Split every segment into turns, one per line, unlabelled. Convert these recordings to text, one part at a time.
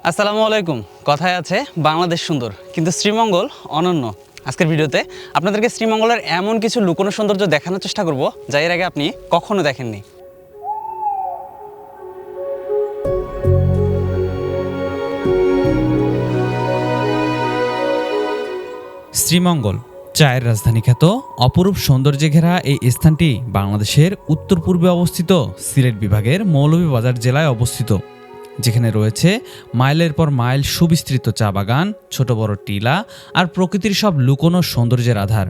আসসালামু আলাইকুম। কথায় আছে বাংলাদেশ সুন্দর কিন্তু শ্রীমঙ্গল অনন্য। আজকের ভিডিওতে আপনাদেরকে শ্রীমঙ্গলের এমন কিছু লুকোনো সৌন্দর্য দেখানোর চেষ্টা করব যা এর আগে আপনি কখনো দেখেননি।
শ্রীমঙ্গল চায়ের রাজধানী খ্যাত অপরূপ সৌন্দর্যে ঘেরা এই স্থানটি বাংলাদেশের উত্তর পূর্বে অবস্থিত সিলেট বিভাগের মৌলভীবাজার জেলায় অবস্থিত, যেখানে রয়েছে মাইলের পর মাইল সুবিস্তৃত চা বাগান, ছোট বড় টিলা আর প্রকৃতির সব লুকোনো সৌন্দর্যের আধার।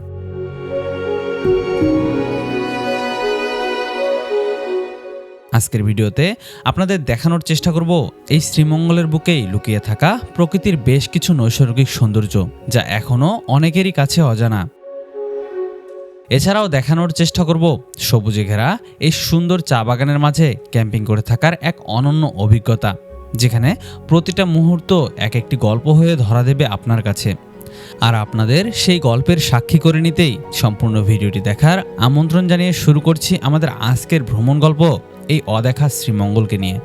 আজকের ভিডিওতে আপনাদের দেখানোর চেষ্টা করব এই শ্রীমঙ্গলের বুকেই লুকিয়ে থাকা প্রকৃতির বেশ কিছু নৈসর্গিক সৌন্দর্য, যা এখনও অনেকেরই কাছে অজানা। এছাড়াও দেখানোর চেষ্টা করব সবুজে ঘেরা এই সুন্দর চা বাগানের মাঝে ক্যাম্পিং করে থাকার এক অনন্য অভিজ্ঞতা, যেখানে প্রতিটা মুহূর্ত এক একটি গল্প হয়ে ধরা দেবে আপনার কাছে। আর আপনাদের সেই গল্পের সাক্ষী করে নিতেই সম্পূর্ণ ভিডিওটি দেখার আমন্ত্রণ জানিয়ে শুরু করছি আমাদের আজকের ভ্রমণ গল্প এই অদেখা শ্রীমঙ্গলকে নিয়ে।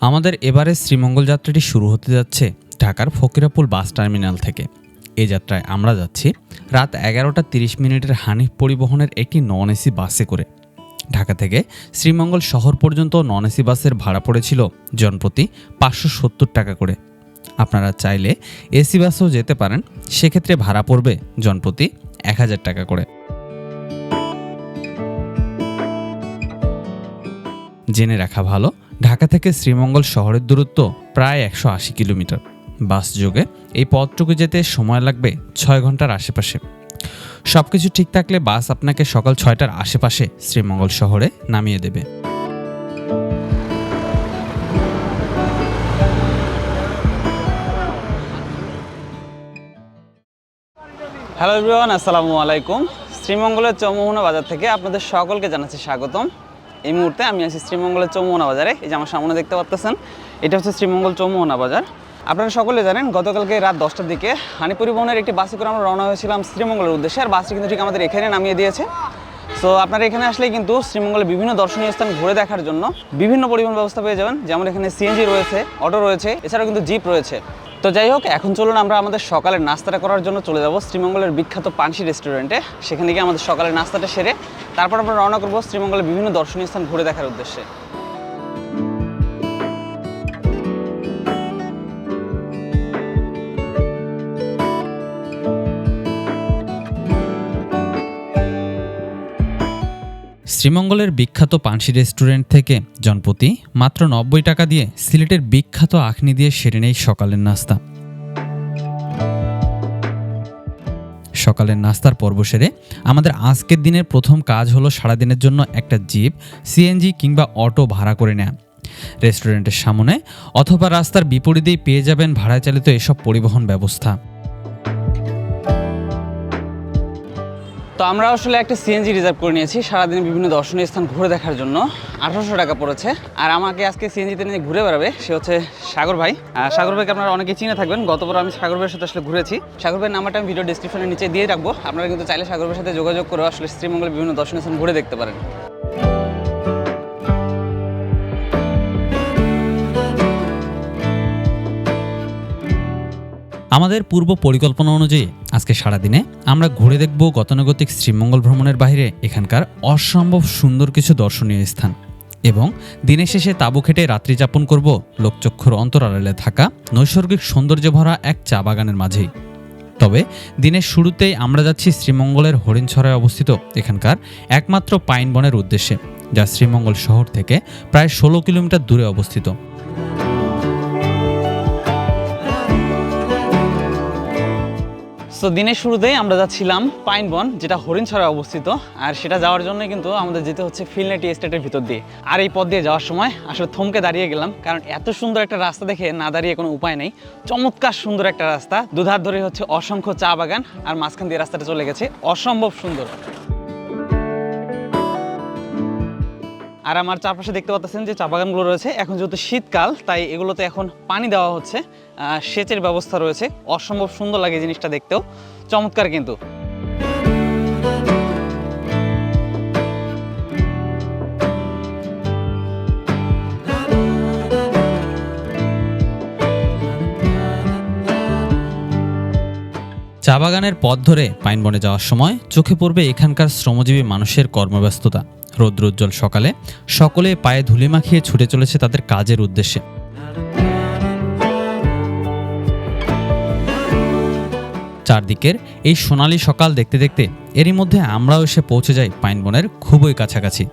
আমাদের এবারের শ্রীমঙ্গল যাত্রাটি শুরু হতে যাচ্ছে ঢাকার ফকিরাপুল বাস টার্মিনাল থেকে। এই যাত্রায় আমরা যাচ্ছি রাত 11:30 হানিফ পরিবহনের একটি নন এসি বাসে করে। ঢাকা থেকে শ্রীমঙ্গল শহর পর্যন্ত নন এসি বাসের ভাড়া পড়েছিল জনপ্রতি 570 টাকা করে। আপনারা চাইলে এসি বাসেও যেতে পারেন, সেক্ষেত্রে ভাড়া পড়বে জনপ্রতি 1000 টাকা করে। জেনে রাখা ভালো, ঢাকা থেকে শ্রীমঙ্গল শহরের দূরত্ব প্রায় 180 কিলোমিটার। বাস যোগে এই পথটুকু যেতে সময় লাগবে 6 ঘন্টার আশেপাশে। সবকিছু ঠিক থাকলে বাস আপনাকে সকাল 6টার আশেপাশে শ্রীমঙ্গল শহরে নামিয়ে দেবে।
হ্যালো এভরিওয়ান, আসসালামু আলাইকুম। শ্রীমঙ্গলের চৌমোহনা বাজার থেকে আপনাদের সকলকে জানাচ্ছি স্বাগতম। এই মুহূর্তে আমি আছি শ্রীমঙ্গলের চৌমোহনা বাজারে। এই যে আমার সামনে দেখতে পাচ্ছেন, এটা হচ্ছে শ্রীমঙ্গল চৌমোহনা বাজার। আপনারা সকলে জানেন গতকালকে রাত 10টার দিকে হানি পরিবহনের একটি বাসে করে আমরা রওনা হয়েছিলাম শ্রীমঙ্গলের উদ্দেশ্যে। আর বাসটি কিন্তু ঠিক আমাদের এখানে নামিয়ে দিয়েছে। সো আপনারা এখানে আসলেই কিন্তু শ্রীমঙ্গলের বিভিন্ন দর্শনীয় স্থান ঘুরে দেখার জন্য বিভিন্ন পরিবহন ব্যবস্থা পেয়ে যাবেন। যেমন এখানে সিএনজি রয়েছে, অটো রয়েছে, এছাড়াও কিন্তু জিপ রয়েছে। তো যাই হোক, এখন চলুন আমরা আমাদের সকালের নাস্তাটা করার জন্য চলে যাব শ্রীমঙ্গলের বিখ্যাত পানসি রেস্টুরেন্টে। সেখানে গিয়ে আমাদের সকালের নাস্তাটা সেরে তারপর আমরা রওনা করবো শ্রীমঙ্গলের বিভিন্ন দর্শনীয় স্থান ঘুরে দেখার উদ্দেশ্যে।
শ্রীমঙ্গলের বিখ্যাত পানসি রেস্টুরেন্ট থেকে জনপ্রতি মাত্র 90 টাকা দিয়ে সিলেটের বিখ্যাত আখনি দিয়ে সেরে নেই সকালের নাস্তা। সকালের নাস্তার পর্ব সেরে আমাদের আজকের দিনের প্রথম কাজ হলো সারাদিনের জন্য একটা জিপ, সিএনজি কিংবা অটো ভাড়া করে নেওয়া। রেস্টুরেন্টের সামনে অথবা রাস্তার বিপরীতেই পেয়ে যাবেন ভাড়ায় চালিত এসব পরিবহন ব্যবস্থা।
তো আমরা আসলে একটা সিএনজি রিজার্ভ করে নিয়েছি সারাদিনে বিভিন্ন দর্শনীয় স্থান ঘুরে দেখার জন্য। 1800 টাকা পড়েছে। আর আমাকে আজকে সিএনজিতে নিয়ে ঘুরে বেড়াবে সে হচ্ছে সাগর ভাই। সাগর ভাইকে আপনারা অনেকে চিনে থাকবেন, গতবার আমি সাগর ভাইয়ের সাথে আসলে ঘুরেছি। সাগর ভাইয়ের নাম্বারটা আমি ভিডিও ডিসক্রিপশনের নিচে দিয়ে রাখবো। আপনারা কিন্তু চাইলে সাগর ভাইয়ের সাথে যোগাযোগ করে আসলে শ্রীমঙ্গলের বিভিন্ন দর্শনীয় স্থান ঘুরে দেখতে পারেন।
আমাদের পূর্ব পরিকল্পনা অনুযায়ী আজকে সারাদিনে আমরা ঘুরে দেখব গতানুগতিক শ্রীমঙ্গল ভ্রমণের বাইরে এখানকার অসম্ভব সুন্দর কিছু দর্শনীয় স্থান, এবং দিনের শেষে তাঁবু খেটে রাত্রি যাপন করব লোকচক্ষুর অন্তরালে থাকা নৈসর্গিক সৌন্দর্যে ভরা এক চা বাগানের মাঝেই। তবে দিনের শুরুতেই আমরা যাচ্ছি শ্রীমঙ্গলের হরিণছড়ায় অবস্থিত এখানকার একমাত্র পাইন বনের উদ্দেশ্যে, যা শ্রীমঙ্গল শহর থেকে প্রায় 16 কিলোমিটার দূরে অবস্থিত।
তো দিনের শুরুতেই আমরা যাচ্ছিলাম পাইন বন, যেটা হরিণছড়ায় অবস্থিত। আর সেটা যাওয়ার জন্য কিন্তু আমাদের যেতে হচ্ছে ফিলনা টি এস্টেটের ভিতর দিয়ে। আর এই পথ দিয়ে যাওয়ার সময় আসলে থমকে দাঁড়িয়ে গেলাম, কারণ এত সুন্দর একটা রাস্তা দেখে না দাঁড়িয়ে কোনো উপায় নেই। চমৎকার সুন্দর একটা রাস্তা, দুধার ধরে হচ্ছে অসংখ্য চা বাগান, আর মাঝখান দিয়ে রাস্তাটা চলে গেছে, অসম্ভব সুন্দর। আর আমার চারপাশে দেখতে পাচ্ছেন যে চা বাগানগুলো রয়েছে, এখন যেহেতু শীতকাল তাই এগুলোতে এখন পানি দেওয়া হচ্ছে, সেচের ব্যবস্থা রয়েছে। অসম্ভব সুন্দর লাগে জিনিসটা দেখতেও, চমৎকার কিন্তু।
চা বাগানের পথ ধরে পাইন বনে যাওয়ার সময় চোখে পড়বে এখানকার শ্রমজীবী মানুষের কর্মব্যস্ততা। রৌদ্রোজ্জ্বল সকালে সকলে পায়ে ধুলি মাখিয়ে ছুটে চলেছে তাদের কাজের উদ্দেশ্যে। চারদিকের এই সোনালী সকাল দেখতে দেখতে এরই মধ্যে আমরাও এসে পৌঁছে যাই পাইন বনের খুবই কাছাকাছি।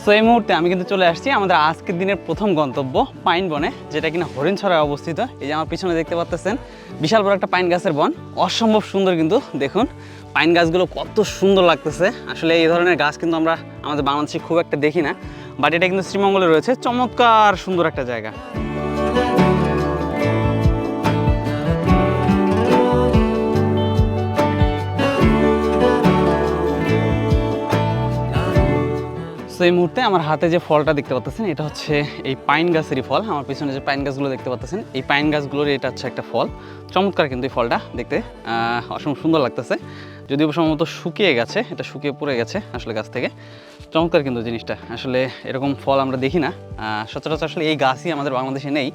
সো এই মুহূর্তে আমি কিন্তু চলে আসছি আমাদের আজকের দিনের প্রথম গন্তব্য পাইন বনে, যেটা কিনা হরিণছড়ায় অবস্থিত। এই যে আমার পিছনে দেখতে পাচ্ছেন বিশাল বড় একটা পাইন গাছের বন, অসম্ভব সুন্দর কিন্তু। দেখুন পাইন গাছগুলো কত সুন্দর লাগতেছে। আসলে এই ধরনের গাছ কিন্তু আমরা আমাদের বাংলাদেশে খুব একটা দেখি না, বাট এটা কিন্তু শ্রীমঙ্গলে রয়েছে। চমৎকার সুন্দর একটা জায়গা। তো এই মুহূর্তে আমার হাতে যে ফলটা দেখতে পাচ্ছেন এটা হচ্ছে এই পাইন গাছেরই ফল। আমার পিছনে যে পাইন গাছগুলো দেখতে পাচ্ছেন এই পাইন গাছগুলোর এটা হচ্ছে একটা ফল। চমৎকার কিন্তু এই ফলটা দেখতে, অসম্ভব সুন্দর লাগতেছে। যদিও সম্ভবত শুকিয়ে গেছে, এটা শুকিয়ে পড়ে গেছে আসলে গাছ থেকে। চমৎকার কিন্তু জিনিসটা, আসলে এরকম ফল আমরা দেখি না সচরাচর। আসলে এই গাছই আমাদের বাংলাদেশে নেই,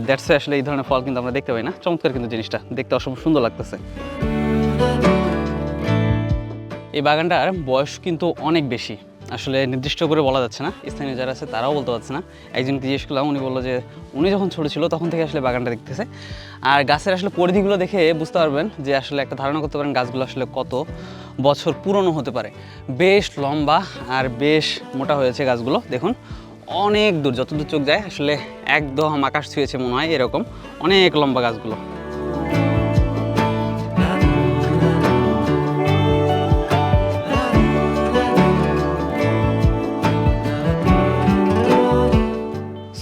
দ্যাটস আসলে এই ধরনের ফল কিন্তু আমরা দেখতে পাই না। চমৎকার কিন্তু জিনিসটা দেখতে অসম্ভব সুন্দর লাগতেছে। এই বাগানটার বয়স কিন্তু অনেক বেশি, আসলে নির্দিষ্ট করে বলা যাচ্ছে না। স্থানীয় যারা আছে তারাও বলতে পারছে না। একজনকে জিজ্ঞেস করলাম, উনি বললো যে উনি যখন ছোটো ছিল তখন থেকে আসলে বাগানটা দেখতেছে। আর গাছের আসলে পরিধিগুলো দেখে বুঝতে পারবেন যে আসলে একটা ধারণা করতে পারেন গাছগুলো আসলে কত বছর পুরনো হতে পারে। বেশ লম্বা আর বেশ মোটা হয়েছে গাছগুলো। দেখুন অনেক দূর, যতদূর চোখ যায় আসলে একদম আকাশ ছুঁয়েছে মনে হয়, এরকম অনেক লম্বা গাছগুলো।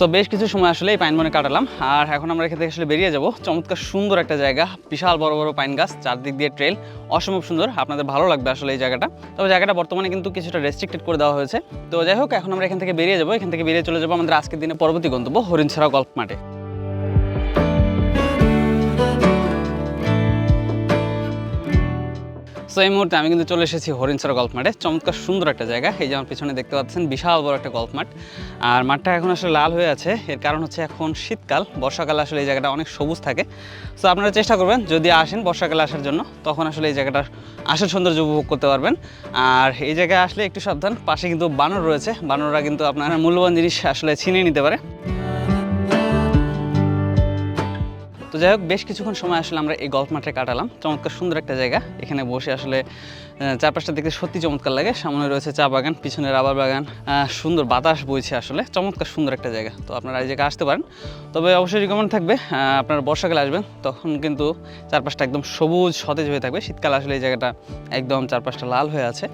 সো বেশ কিছু সময় আসলে এই পাইন বনে কাটালাম, আর এখন আমরা এখান থেকে আসলে বেরিয়ে যাব। চমৎকার সুন্দর একটা জায়গা, বিশাল বড় বড় পাইন গাছ, চারদিক দিয়ে ট্রেল, অসম্ভব সুন্দর। আপনাদের ভালো লাগবে আসলে এই জায়গাটা। তবে জায়গাটা বর্তমানে কিন্তু কিছুটা রেস্ট্রিক্টেড করে দেওয়া হয়েছে। তো যাই হোক, এখন আমরা এখান থেকে বেরিয়ে যাব। এখান থেকে বেরিয়ে চলে যাবো আমাদের আজকের দিনে পরবর্তী গন্তব্য হরিণছড়া গল্ফ মাঠে। সো এই মুহূর্তে আমি কিন্তু চলে এসেছি হরিণছড়া গল্ফ মাঠে। চমৎকার সুন্দর একটা জায়গা। এই যে আমার পিছনে দেখতে পাচ্ছেন বিশাল বড় একটা গল্ফ মাঠ, আর মাঠটা এখন আসলে লাল হয়ে আছে। এর কারণ হচ্ছে এখন শীতকাল, বর্ষাকালে আসলে এই জায়গাটা অনেক সবুজ থাকে। সো আপনারা চেষ্টা করবেন যদি আসেন বর্ষাকালে আসার জন্য, তখন আসলে এই জায়গাটার আসল সৌন্দর্য উপভোগ করতে পারবেন। আর এই জায়গায় আসলে একটু সাবধান, পাশে কিন্তু বানর রয়েছে। বানররা কিন্তু আপনার মূল্যবান জিনিস আসলে ছিনিয়ে নিতে পারে। তো যাই হোক, বেশ কিছুক্ষণ সময় আসলে আমরা এই গল্ফ মাঠে কাটালাম। চমৎকার সুন্দর একটা জায়গা, এখানে বসে আসলে চারপাশটা দেখতে সত্যি চমৎকার লাগে। সামনে রয়েছে চা বাগান, পিছনে রাবার বাগান, সুন্দর বাতাস বইছে। আসলে চমৎকার সুন্দর একটা জায়গা। তো আপনারা এই জায়গায় আসতে পারেন, তবে অবশ্যই রিকমেন্ড থাকবে আপনারা বর্ষাকালে আসবেন, তখন কিন্তু চারপাশটা একদম সবুজ সতেজ হয়ে থাকবে। শীতকালে আসলে এই জায়গাটা একদম চারপাশটা লাল হয়ে আছে।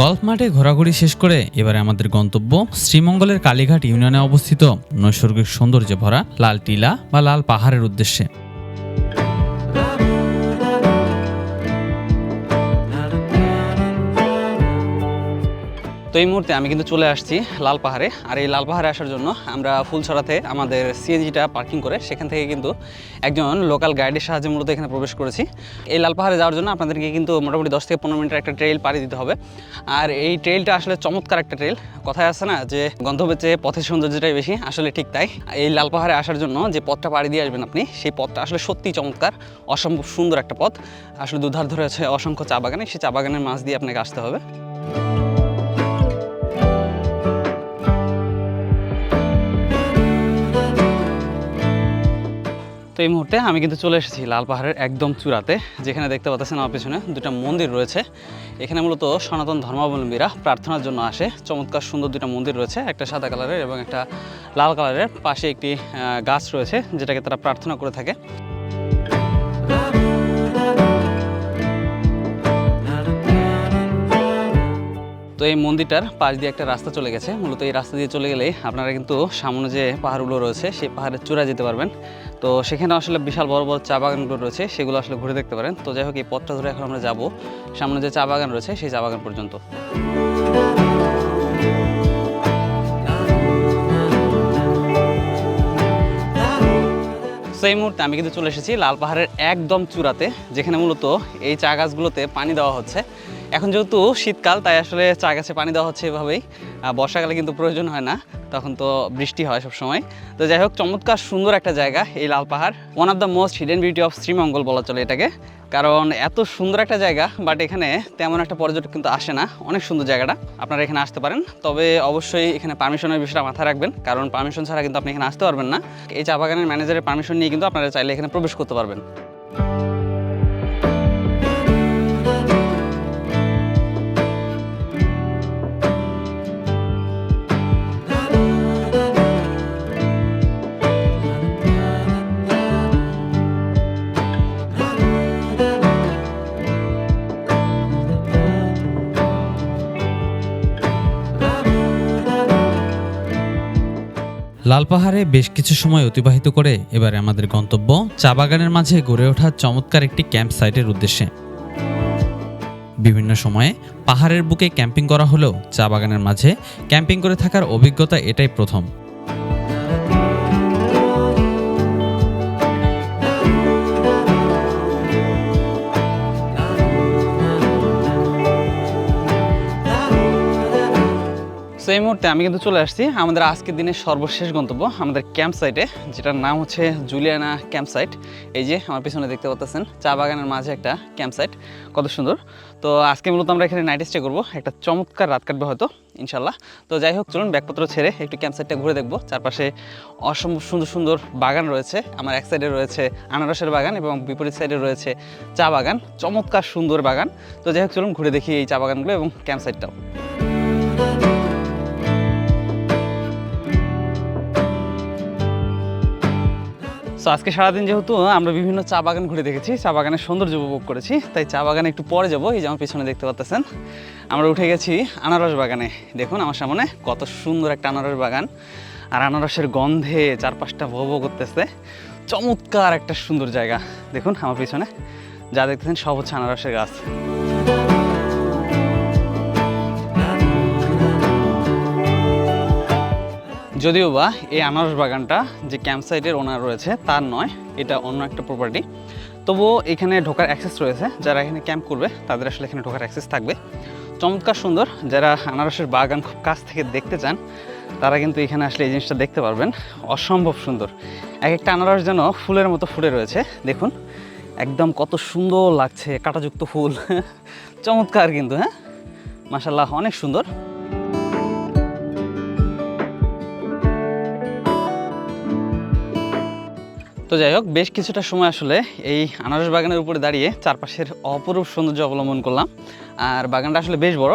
গল্ফ মাঠে ঘোরাঘুরি শেষ করে এবারে আমাদের গন্তব্য শ্রীমঙ্গলের কালীঘাট ইউনিয়নে অবস্থিত নৈসর্গিক সৌন্দর্যে ভরা লাল টিলা বা লাল পাহাড়ের উদ্দেশ্যে।
তো এই মুহূর্তে আমি কিন্তু চলে আসছি লাল পাহাড়ে। আর এই লাল পাহাড়ে আসার জন্য আমরা ফুলছড়াতে আমাদের সিএনজিটা পার্কিং করে সেখান থেকে কিন্তু একজন লোকাল গাইডের সাহায্যে মূলত এখানে প্রবেশ করেছি। এই লাল পাহাড়ে যাওয়ার জন্য আপনাদেরকে কিন্তু মোটামুটি 10 থেকে 15 মিনিটের একটা ট্রেইল পাড়ি দিতে হবে। আর এই ট্রেইলটা আসলে চমৎকার একটা ট্রেইল। কথায় আছে না যে গন্তব্যের চেয়ে পথের সৌন্দর্যটাই বেশি, আসলে ঠিক তাই। এই লাল পাহাড়ে আসার জন্য যে পথটা পাড়ি দিয়ে আসবেন আপনি, সেই পথটা আসলে সত্যিই চমৎকার, অসম্ভব সুন্দর একটা পথ। আসলে দুধার ধরে আছে অসংখ্য চা বাগানে, সেই চা বাগানের মাঝ দিয়ে আপনাকে আসতে হবে। তো এই মুহূর্তে আমি কিন্তু চলে এসেছি লাল পাহাড়ের একদম চূড়াতে, যেখানে দেখতে পাচ্ছেন আমার পেছনে দুটো মন্দির রয়েছে। এখানে মূলত সনাতন ধর্মাবলম্বীরা প্রার্থনার জন্য আসে। চমৎকার সুন্দর দুটো মন্দির রয়েছে, একটা সাদা কালারের এবং একটা লাল কালারের। পাশে একটি গাছ রয়েছে যেটাকে তারা প্রার্থনা করে থাকে। তো এই মন্দিরটার পাশ দিয়ে একটা রাস্তা চলে গেছে। মূলত এই রাস্তা দিয়ে চলে গেলেই আপনারা কিন্তু সামনে যে পাহাড়গুলো রয়েছে সেই পাহাড়ের চূড়ায় যেতে পারবেন। তো সেখানে আসলে বিশাল বড় বড় চা বাগানগুলো রয়েছে, সেগুলো আসলে ঘুরে দেখতে পারেন। তো যাই হোক, এই পথটা ধরে এখন আমরা যাব সামনে যে চা বাগান রয়েছে সেই চা বাগান পর্যন্ত। তো এই মুহূর্তে আমি কিন্তু চলে এসেছি লাল পাহাড়ের একদম চূড়াতে, যেখানে মূলত এই চা গাছগুলোতে পানি দেওয়া হচ্ছে। এখন যেহেতু শীতকাল, তাই আসলে চা গাছে পানি দেওয়া হচ্ছে এভাবেই। বর্ষাকালে কিন্তু প্রয়োজন হয় না, তখন তো বৃষ্টি হয় সবসময়। তো যাই হোক, চমৎকার সুন্দর একটা জায়গা এই লাল পাহাড়। One of the most hidden beauty of Sreemangal বলা চলে এটাকে, কারণ এত সুন্দর একটা জায়গা, বাট এখানে তেমন একটা পর্যটক কিন্তু আসে না। অনেক সুন্দর জায়গাটা, আপনারা এখানে আসতে পারেন। তবে অবশ্যই এখানে পারমিশনের বিষয়টা মাথায় রাখবেন, কারণ পারমিশন ছাড়া কিন্তু আপনি এখানে আসতে পারবেন না। এই চা বাগানের ম্যানেজারের পারমিশন নিয়ে কিন্তু আপনারা চাইলে এখানে প্রবেশ করতে পারবেন।
লাল পাহাড়ে বেশ কিছু সময় অতিবাহিত করে এবারে আমাদের গন্তব্য চা বাগানের মাঝে গড়ে ওঠা চমৎকার একটি ক্যাম্প সাইটের উদ্দেশ্যে। বিভিন্ন সময়ে পাহাড়ের বুকে ক্যাম্পিং করা হলেও চা বাগানের মাঝে ক্যাম্পিং করে থাকার অভিজ্ঞতা এটাই প্রথম।
সো এই মুহূর্তে আমি কিন্তু চলে আসছি আমাদের আজকের দিনের সর্বশেষ গন্তব্য, আমাদের ক্যাম্প সাইটে, যেটার নাম হচ্ছে জুলিয়ানা ক্যাম্প সাইট। এই যে আমার পিছনে দেখতে পাচ্ছেন চা বাগানের মাঝে একটা ক্যাম্প সাইট, কত সুন্দর। তো আজকে মূলত আমরা এখানে নাইট স্টে করবো, একটা চমৎকার রাত কাটবে হয়তো ইনশাল্লাহ। তো যাই হোক, চলুন ব্যাগপত্র ছেড়ে একটু ক্যাম্প সাইটটা ঘুরে দেখবো। চারপাশে অসম্ভব সুন্দর সুন্দর বাগান রয়েছে। আমার এক সাইডে রয়েছে আনারসের বাগান এবং বিপরীত সাইডে রয়েছে চা বাগান, চমৎকার সুন্দর বাগান। তো যাই হোক, চলুন ঘুরে দেখি এই চা বাগানগুলো এবং ক্যাম্প সাইটটাও। সো আজকে সারাদিন যেহেতু আমরা বিভিন্ন চা বাগান ঘুরে দেখেছি, চা বাগানের সৌন্দর্য উপভোগ করেছি, তাই চা বাগানে একটু পরে যাবো। এই যে আমার পিছনে দেখতে পাচ্ছেন আমরা উঠে গেছি আনারস বাগানে। দেখুন আমার সামনে কত সুন্দর একটা আনারস বাগান, আর আনারসের গন্ধে চারপাশটা ভো ভো করতেছে। চমৎকার একটা সুন্দর জায়গা। দেখুন আমার পিছনে যা দেখতেছেন সব হচ্ছে আনারসের গাছ। যদিও বা এই আনারস বাগানটা যে ক্যাম্প সাইটের ওনার রয়েছে তার নয়, এটা অন্য একটা প্রপার্টি, তবুও এখানে ঢোকার অ্যাক্সেস রয়েছে। যারা এখানে ক্যাম্প করবে তাদের আসলে এখানে ঢোকার অ্যাক্সেস থাকবে। চমৎকার সুন্দর। যারা আনারসের বাগান খুব কাছ থেকে দেখতে চান তারা কিন্তু এখানে আসলে এই জিনিসটা দেখতে পারবেন। অসম্ভব সুন্দর, এক একটা আনারস যেন ফুলের মতো ফুটে রয়েছে। দেখুন একদম কত সুন্দর লাগছে, কাঁটাযুক্ত ফুল। চমৎকার কিন্তু, হ্যাঁ মাশাআল্লাহ, অনেক সুন্দর। তো যাই হোক, বেশ কিছুটা সময় আসলে এই আনারস বাগানের উপরে দাঁড়িয়ে চারপাশের অপরূপ সৌন্দর্য অবলম্বন করলাম। আর বাগানটা আসলে বেশ বড়,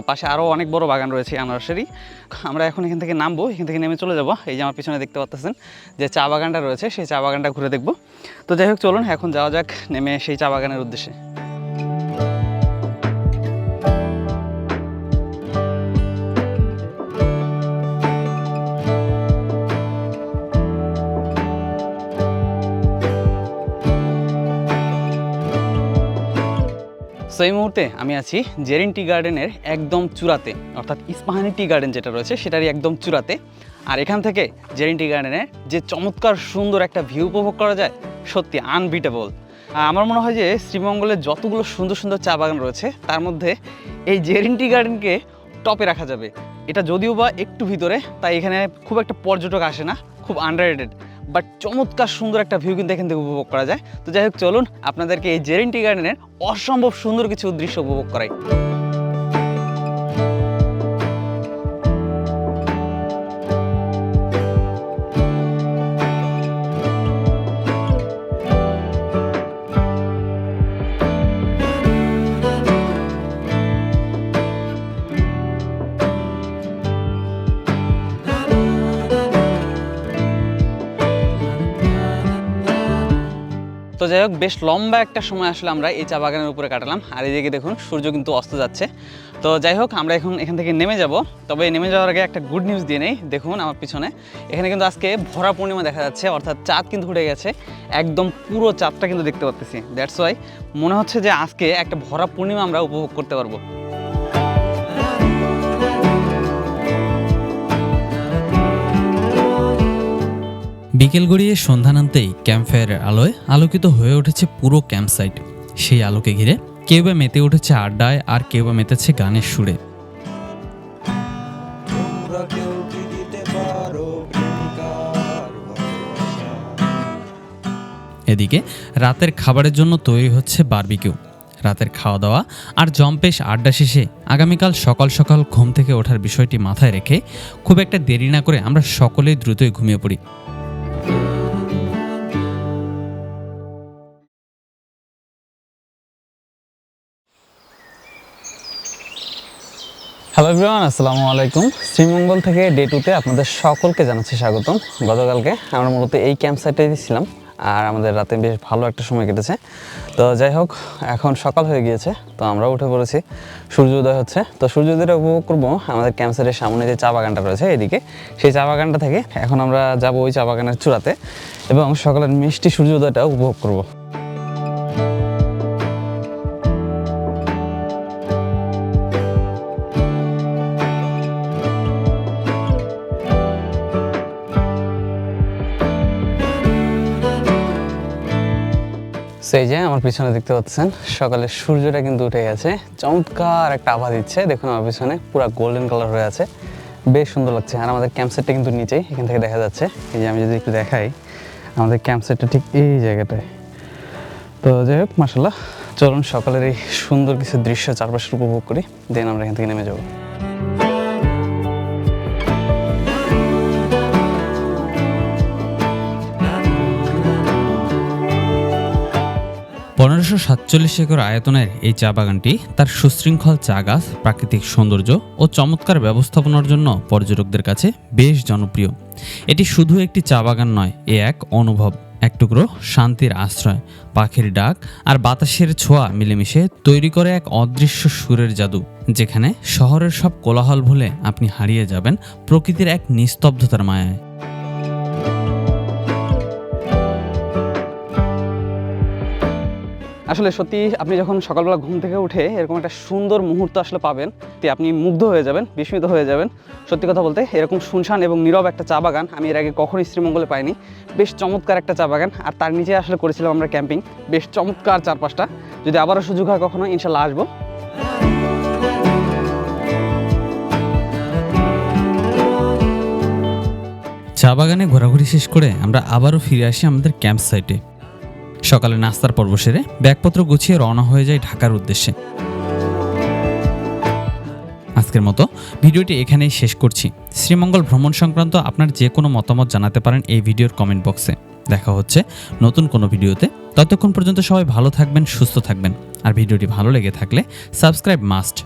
পাশে আরও অনেক বড় বাগান রয়েছে আনারসেরই। আমরা এখন এখান থেকে নামবো, এখান থেকে নেমে চলে যাব এই যে আমার পিছনে দেখতে পাচ্ছেন যে চা বাগানটা রয়েছে, সেই চা বাগানটা ঘুরে দেখব। তো যাই হোক, চলুন এখন যাওয়া যাক নেমে সেই চা বাগানের উদ্দেশ্যে। সো এই মুহূর্তে আমি আছি জেরিন টি গার্ডেনের একদম চূড়াতে, অর্থাৎ ইস্পাহানি টি গার্ডেন যেটা রয়েছে সেটারই একদম চূড়াতে। আর এখান থেকে জেরিন টি গার্ডেনের যে চমৎকার সুন্দর একটা ভিউ উপভোগ করা যায়, সত্যি আনবিটেবল। আমার মনে হয় যে শ্রীমঙ্গলের যতগুলো সুন্দর সুন্দর চা বাগান রয়েছে তার মধ্যে এই জেরিন টি গার্ডেনকে টপে রাখা যাবে। এটা যদিও বা একটু ভিতরে, তাই এখানে খুব একটা পর্যটক আসে না, খুব আন্ডাররেটেড, বাট চমৎকার সুন্দর একটা ভিউ কিন্তু এখান থেকে উপভোগ করা যায়। তো যাই হোক, চলুন আপনাদেরকে এই জেরিন টি গার্ডেনের অসম্ভব সুন্দর কিছু দৃশ্য উপভোগ করাই। তো যাই হোক, বেশ লম্বা একটা সময় আসলে আমরা এই চা বাগানের উপরে কাটালাম। আর এদিকে দেখুন সূর্য কিন্তু অস্ত যাচ্ছে। তো যাই হোক, আমরা এখন এখান থেকে নেমে যাব। তবে নেমে যাওয়ার আগে একটা গুড নিউজ দিয়ে নেই। দেখুন আমার পিছনে এখানে কিন্তু আজকে ভরা পূর্ণিমা দেখা যাচ্ছে, অর্থাৎ চাঁদ কিন্তু উঠে গেছে। একদম পুরো চাঁদটা কিন্তু দেখতে পাচ্ছি। দ্যাটস ওয়াই মনে হচ্ছে যে আজকে একটা ভরা পূর্ণিমা আমরা উপভোগ করতে পারবো।
বিকেল গড়িয়ে সন্ধ্যা নামতেই ক্যাম্পফায়ারের আলোয় আলোকিত হয়ে উঠেছে পুরো ক্যাম্প সাইট। সেই আলোকে ঘিরে কেউ বা মেতে উঠেছে আড্ডায়, আর কেউ বা মেতেছে গানের সুরে। এদিকে রাতের খাবারের জন্য তৈরি হচ্ছে বারবিকিউ। রাতের খাওয়া দাওয়া আর জম্পেশ আড্ডা শেষে আগামীকাল সকাল সকাল ঘুম থেকে ওঠার বিষয়টি মাথায় রেখে খুব একটা দেরি না করে আমরা সকলেই দ্রুতই ঘুমিয়ে পড়ি।
হ্যালো এভরিওয়ান, আসসালামু আলাইকুম। শ্রীমঙ্গল থেকে ডে 2তে আপনাদের সকলকে জানাচ্ছি স্বাগতম। গতকালকে আমরা মূলত এই ক্যাম্প সাইটে ছিলাম, আর আমাদের রাতে বেশ ভালো একটা সময় কেটেছে। তো যাই হোক, এখন সকাল হয়ে গিয়েছে, তো আমরা উঠে পড়েছি। সূর্যোদয় হচ্ছে, তো সূর্যোদয়টা উপভোগ করবো আমাদের ক্যাম্প সাইটের সামনে যে চা বাগানটা রয়েছে এদিকে, সেই চা বাগানটা থেকে এখন আমরা যাব ওই চা বাগানের চূড়াতে এবং সকালের মিষ্টি সূর্যোদয়টা উপভোগ করবো। সেই যে আমার পিছনে দেখতে পাচ্ছেন সকালের সূর্যটা কিন্তু উঠে গেছে, চমৎকার একটা আভা দিচ্ছে। দেখুন আমার পিছনে পুরো গোল্ডেন কালার হয়ে আছে, বেশ সুন্দর লাগছে। আর আমাদের ক্যাম্প সাইটটা কিন্তু নিচেই, এখান থেকে দেখা যাচ্ছে। এই যে আমি যদি একটু দেখাই, আমাদের ক্যাম্প সাইটটা ঠিক এই জায়গাটায়। তো যাই হোক, মাশাআল্লাহ, চলুন সকালের এই সুন্দর কিছু দৃশ্য চারপাশের উপভোগ করি, দেন আমরা এখান থেকে নেমে যাবো।
1547 একর আয়তনের এই চা বাগানটি তার সুশৃঙ্খল চা গাছ, প্রাকৃতিক সৌন্দর্য ও চমৎকার ব্যবস্থাপনার জন্য পর্যটকদের কাছে বেশ জনপ্রিয়। এটি শুধু একটি চা বাগান নয়, এ এক অনুভব, এক টুকরো শান্তির আশ্রয়। পাখির ডাক আর বাতাসের ছোঁয়া মিলেমিশে তৈরি করে এক অদৃশ্য সুরের জাদু, যেখানে শহরের সব কোলাহল ভুলে আপনি হারিয়ে যাবেন প্রকৃতির এক নিস্তব্ধতার মায়ায়।
আসলে সত্যি আপনি যখন সকালবেলা ঘুম থেকে উঠে এরকম একটা সুন্দর মুহূর্ত আসলে পাবেন, তে আপনি মুগ্ধ হয়ে যাবেন, বিস্মিত হয়ে যাবেন। সত্যি কথা বলতে এরকম শুনশান এবং নীরব একটা চা বাগান আমি এর আগে কখনোই শ্রীমঙ্গলে পাইনি। বেশ চমৎকার একটা চা বাগান, আর তার নিচে আসলে করেছিলাম আমরা ক্যাম্পিং। বেশ চমৎকার চারপাশটা, যদি আবারও সুযোগ হয় কখনো ইনশাল্লাহ আসবো।
চা বাগানে ঘোরাঘুরি শেষ করে আমরা আবারও ফিরে আসি আমাদের ক্যাম্প সাইটে। সকালে নাস্তার পর্ব সেরে ব্যাগপত্র গুছিয়ে রওনা হয়ে যায় ঢাকার উদ্দেশ্যে। আজকের মতো ভিডিওটি এখানেই শেষ করছি। শ্রীমঙ্গল ভ্রমণ সংক্রান্ত আপনার যে কোনো মতামত জানাতে পারেন এই ভিডিওর কমেন্ট বক্সে। দেখা হচ্ছে নতুন কোনো ভিডিওতে। ততক্ষণ পর্যন্ত সবাই ভালো থাকবেন, সুস্থ থাকবেন। আর ভিডিওটি ভালো লেগে থাকলে সাবস্ক্রাইব মাস্ট।